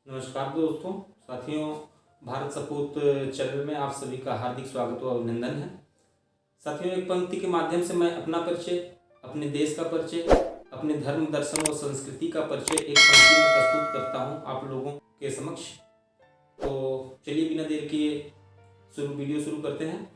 नमस्कार दोस्तों, साथियों। भारत सपूत चैनल में आप सभी का हार्दिक स्वागत और अभिनंदन है। साथियों, एक पंक्ति के माध्यम से मैं अपना परिचय, अपने देश का परिचय, अपने धर्म दर्शन और संस्कृति का परिचय एक पंक्ति में प्रस्तुत करता हूं आप लोगों के समक्ष। तो चलिए बिना देर किए वीडियो शुरू करते हैं।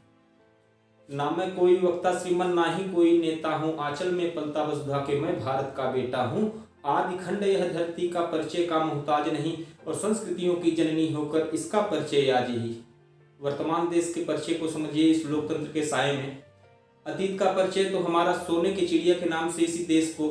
ना मैं कोई वक्ता श्रीमन, ना ही कोई नेता हूँ, आंचल में पलता वसुधा के मैं भारत का बेटा हूँ। आदि खंड यह धरती का परिचय का मोहताज नहीं, और संस्कृतियों की जननी होकर इसका परिचय आज ही। वर्तमान देश के परिचय को समझिए इस लोकतंत्र के साये में। अतीत का परिचय तो हमारा सोने की चिड़िया के नाम से इसी देश को,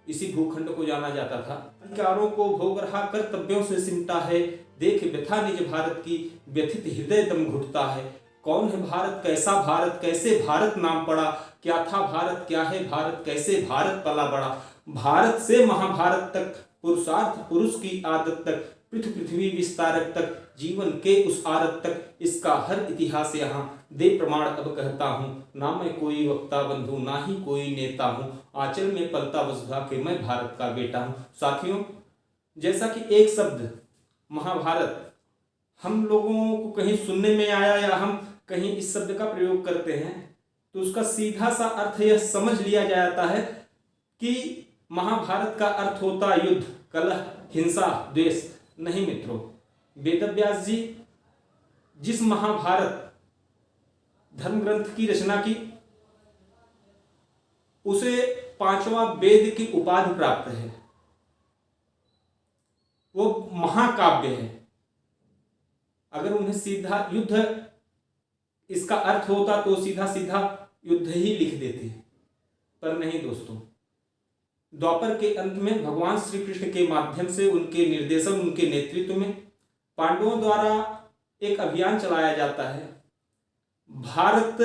इसी भूखंड को जाना जाता था। अधिकारों को भोग रहा कर्तव्यों से सिमटा है, देख व्यथा निज भारत की, व्यथित हृदय दम घुटता है। कौन है भारत, कैसा भारत, कैसे भारत नाम पड़ा, क्या था भारत, क्या है भारत, कैसे भारत पला बड़ा। भारत से महाभारत तक, पुरुषार्थ पुरुष की आदत तक, पृथ्वी विस्तारक तक, जीवन के उस आरत तक, इसका हर इतिहास यहाँ दे प्रमाण अब कहता हूँ। ना मैं कोई वक्ता बंधु, ना ही कोई नेता हूँ, आंचल में पलता वसुधा के मैं भारत का बेटा हूँ। साथियों, जैसा कि एक शब्द महाभारत हम लोगों को कहीं सुनने में आया या हम कहीं इस शब्द का प्रयोग करते हैं, तो उसका सीधा सा अर्थ यह समझ लिया जाता है कि महाभारत का अर्थ होता युद्ध, कलह, हिंसा, द्वेष। नहीं मित्रों, वेदव्यास जी जिस महाभारत धर्म ग्रंथ की रचना की, उसे पांचवा वेद की उपाधि प्राप्त है। वो महाकाव्य है। अगर उन्हें सीधा युद्ध इसका अर्थ होता तो सीधा सीधा युद्ध ही लिख देते, पर नहीं दोस्तों। द्वापर के अंत में भगवान श्री कृष्ण के माध्यम से, उनके निर्देशन, उनके नेतृत्व में पांडवों द्वारा एक अभियान चलाया जाता है। भारत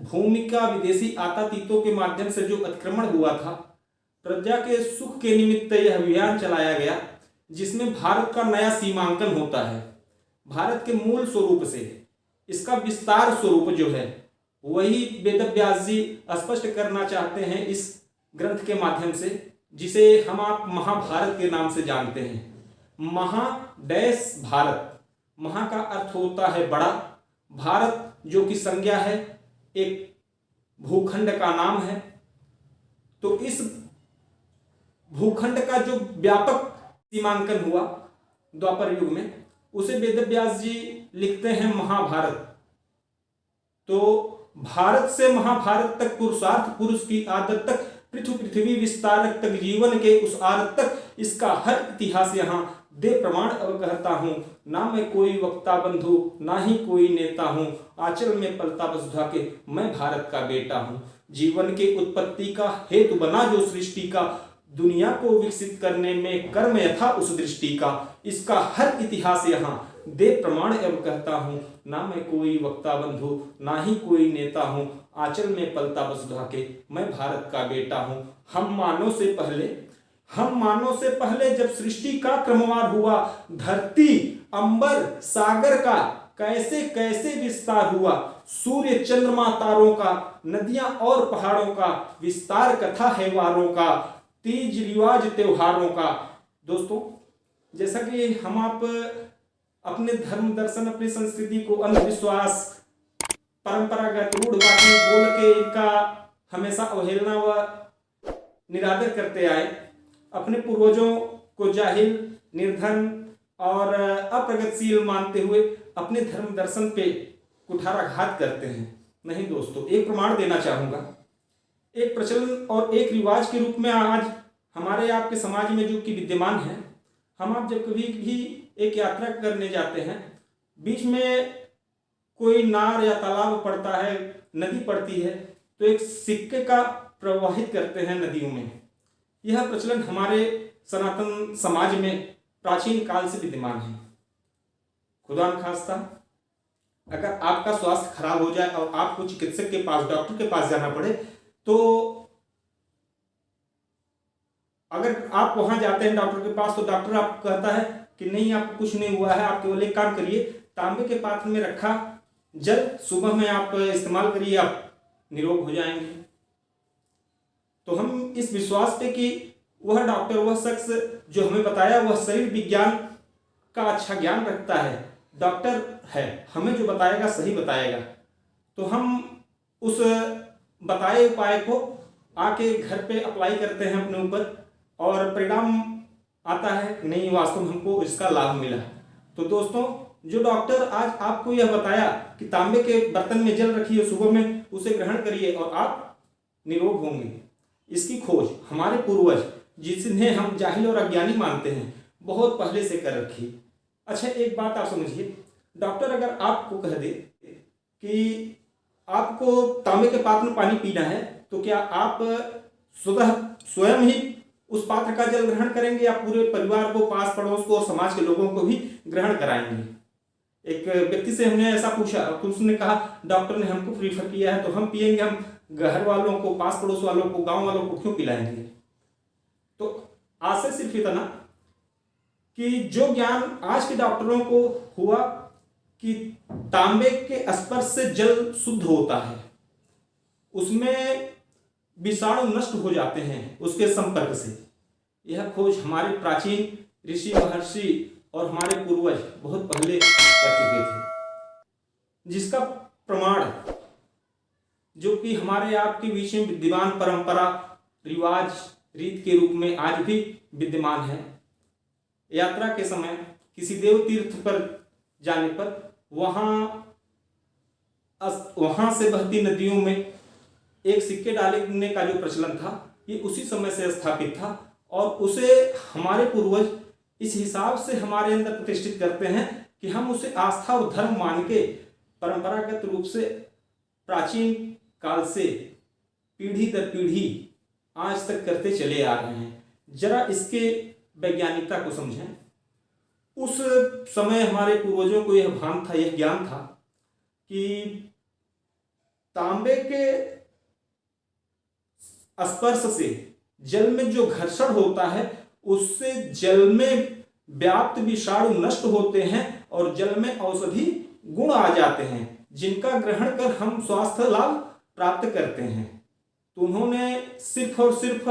भूमि का विदेशी आतातीतों के माध्यम से जो अतिक्रमण हुआ था, प्रजा के सुख के निमित्त यह अभियान चलाया गया, जिसमें भारत का नया सीमांकन होता है। भारत के मूल स्वरूप से इसका विस्तार स्वरूप जो है, वही वेदव्यास जी स्पष्ट करना चाहते हैं इस ग्रंथ के माध्यम से, जिसे हम आप महाभारत के नाम से जानते हैं। महा डैश भारत, महा का अर्थ होता है बड़ा, भारत जो कि संज्ञा है, एक भूखंड का नाम है। तो इस भूखंड का जो व्यापक सीमांकन हुआ द्वापर युग में, उसे वेदव्यास जी लिखते हैं महाभारत। तो भारत से महाभारत तक, पुरुषार्थ पुरुष की आदत तक, पृथ्वी विस्तारक तक, जीवन के उस आरत तक, इसका हर इतिहास यहाँ दे प्रमाण अब कहता हूँ। ना मैं कोई वक्ता बंधु, ना ही कोई नेता हूँ, आंचल में पलता वसुधा के मैं भारत का बेटा हूँ। जीवन के उत्पत्ति का हेतु बना जो सृष्टि का, दुनिया को विकसित करने में कर्म यथा उस दृष्टि का, इसका हर इतिहास यहाँ दे प्रमाण एवं कहता हूँ। ना मैं कोई वक्ता बंधु, ना ही कोई नेता हूँ, आंचल में पलता वसुधा के मैं भारत का बेटा हूँ। हम मानव से पहले जब सृष्टि का क्रमवार हुआ, धरती अंबर सागर का कैसे कैसे विस्तार हुआ, सूर्य चंद्रमा तारों का, नदियां और पहाड़ों का विस्तार कथा है वारों का, तीज रिवाज त्योहारों का। दोस्तों, जैसा कि हम आप अपने धर्म दर्शन, अपनी संस्कृति को अंधविश्वास, परंपरागत रूढ़वादी बोल के इनका हमेशा अवहेलना व निरादर करते आए, अपने पूर्वजों को जाहिल, निर्धन और अप्रगतिशील मानते हुए अपने धर्म दर्शन पे कुठाराघात करते हैं। नहीं दोस्तों, एक प्रमाण देना चाहूंगा। एक प्रचलन और एक रिवाज के रूप में आज हमारे आपके समाज में जो कि विद्यमान है, हम आप जब कभी भी एक यात्रा करने जाते हैं, बीच में कोई नार या तालाब पड़ता है, नदी पड़ती है, तो एक सिक्के का प्रवाहित करते हैं नदियों में। यह प्रचलन हमारे सनातन समाज में प्राचीन काल से विद्यमान है। खुदा न खास्ता अगर आपका स्वास्थ्य खराब हो जाए और आपको चिकित्सक के पास, डॉक्टर के पास जाना पड़े, तो अगर आप वहां जाते हैं डॉक्टर के पास, तो डॉक्टर आपको कहता है कि नहीं, आपको कुछ नहीं हुआ है, आप केवल एक काम करिए, तांबे के पात्र में रखा जल सुबह में आप इस्तेमाल करिए, आप निरोग हो जाएंगे। तो हम इस विश्वास पे कि वह डॉक्टर, वह शख्स जो हमें बताया, वह शरीर विज्ञान का अच्छा ज्ञान रखता है, डॉक्टर है, हमें जो बताएगा सही बताएगा, तो हम उस बताए उपाय को आके घर पे अप्लाई करते हैं अपने ऊपर और परिणाम आता है नहीं वास्तव में हमको इसका लाभ मिला। तो दोस्तों, जो डॉक्टर आज आपको यह बताया कि तांबे के बर्तन में जल रखिए, सुबह में उसे ग्रहण करिए और आप निरोग होंगे, इसकी खोज हमारे पूर्वज, जिन्हें हम जाहिल और अज्ञानी मानते हैं, बहुत पहले से कर रखी। अच्छा, एक बात आप समझिए, डॉक्टर अगर आपको कह दे कि आपको तांबे के पात्र में पानी पीना है, तो क्या आप स्वयं ही उस पात्र का जल ग्रहण करेंगे या पूरे परिवार को, पास पड़ोस को और समाज के लोगों को भी ग्रहण कराएंगे? एक व्यक्ति से हमने ऐसा पूछा तो उसने कहा डॉक्टर ने हमको प्रीफर किया है तो हम पिएंगे, हम घर वालों को, पास पड़ोस वालों को, गांव वालों को क्यों पिलाएंगे? तो आशय सिर्फ इतना कि जो ज्ञान आज के डॉक्टरों को हुआ कि तांबे के स्पर्श से जल शुद्ध होता है, उसमें विषाणु नष्ट हो जाते हैं उसके संपर्क से, यह खोज हमारे प्राचीन ऋषि महर्षि और हमारे पूर्वज बहुत पहले कर चुके थे, जिसका प्रमाण जो कि हमारे आपके बीच में विद्यमान परंपरा, रिवाज, रीत के रूप में आज भी विद्यमान है। यात्रा के समय किसी देव तीर्थ पर जाने पर वहां से बहती नदियों में एक सिक्के डालने का जो प्रचलन था, ये उसी समय से स्थापित था और उसे हमारे पूर्वज इस हिसाब से हमारे अंदर प्रतिष्ठित करते हैं कि हम उसे आस्था और धर्म मान के परंपरागत रूप से प्राचीन काल से पीढ़ी दर पीढ़ी आज तक करते चले आ रहे हैं। जरा इसके वैज्ञानिकता को समझें। उस समय हमारे पूर्वजों को यह भान था, यह ज्ञान था कि तांबे के स्पर्श से जल में जो घर्षण होता है उससे जल में व्याप्त विषाणु नष्ट होते हैं और जल में औषधि गुण आ जाते हैं, जिनका ग्रहण कर हम स्वास्थ्य लाभ प्राप्त करते हैं। तो उन्होंने सिर्फ और सिर्फ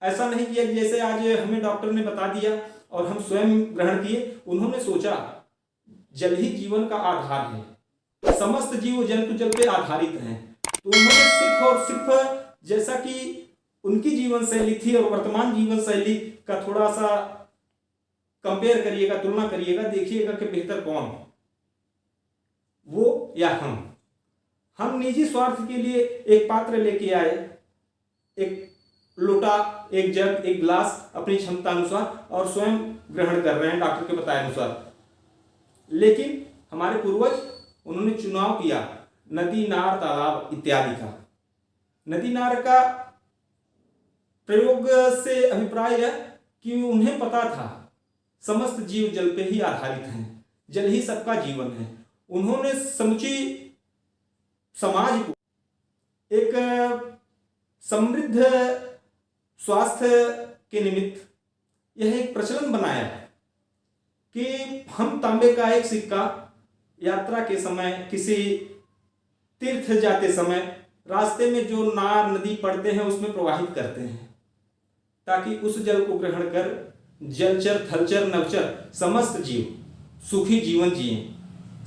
ऐसा नहीं किया कि जैसे आज हमें डॉक्टर ने बता दिया और हम स्वयं ग्रहण किए। उन्होंने सोचा जल ही जीवन का आधार है, समस्त जीव जंतु जल पे आधारित हैं। तो उन्होंने सिर्फ और सिर्फ जैसा कि उनकी जीवन शैली थी और वर्तमान जीवन शैली का थोड़ा सा कंपेयर करिएगा, तुलना करिएगा, देखिएगा कि बेहतर कौन, वो या हम निजी स्वार्थ के लिए एक पात्र लेके आए, एक लोटा, एक जग, एक गिलास अपनी क्षमता अनुसार और स्वयं ग्रहण कर रहे हैं डॉक्टर के बताए अनुसार। लेकिन हमारे पूर्वज, उन्होंने चुनाव किया नदी, नार, तालाब इत्यादि का। नदी नार का प्रयोग से अभिप्राय है कि उन्हें पता था समस्त जीव जल पे ही आधारित हैं, जल ही सबका जीवन है। उन्होंने समुची समाज को एक समृद्ध स्वास्थ्य के निमित्त यह एक प्रचलन बनाया कि हम तांबे का एक सिक्का यात्रा के समय, किसी तीर्थ जाते समय रास्ते में जो नार, नदी पड़ते हैं उसमें प्रवाहित करते हैं, ताकि उस जल को ग्रहण कर जलचर, थलचर, नवचर समस्त जीव सुखी जीवन जिए,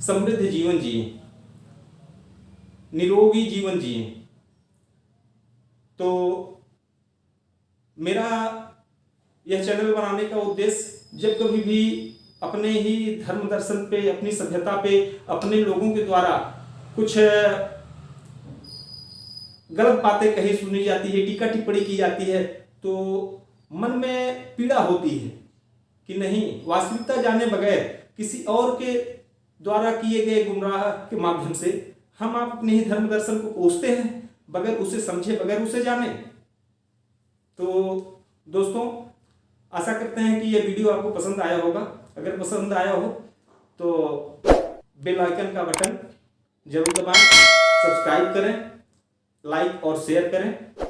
समृद्ध जीवन जिए, निरोगी जीवन जिए। तो मेरा यह चैनल बनाने का उद्देश्य, जब कभी भी अपने ही धर्म दर्शन पे, अपनी सभ्यता पे, अपने लोगों के द्वारा कुछ गलत बातें कही सुनी जाती है, टीका टिप्पणी की जाती है, तो मन में पीड़ा होती है कि नहीं, वास्तविकता जाने बगैर किसी और के द्वारा किए गए गुमराह के माध्यम से हम आप अपने ही धर्म दर्शन को कोसते हैं, बगैर उसे समझे, बगैर उसे जाने। तो दोस्तों, आशा करते हैं कि यह वीडियो आपको पसंद आया होगा। अगर पसंद आया हो तो बेल आइकन का बटन जरूर दबाएं, सब्सक्राइब करें, लाइक और शेयर करें।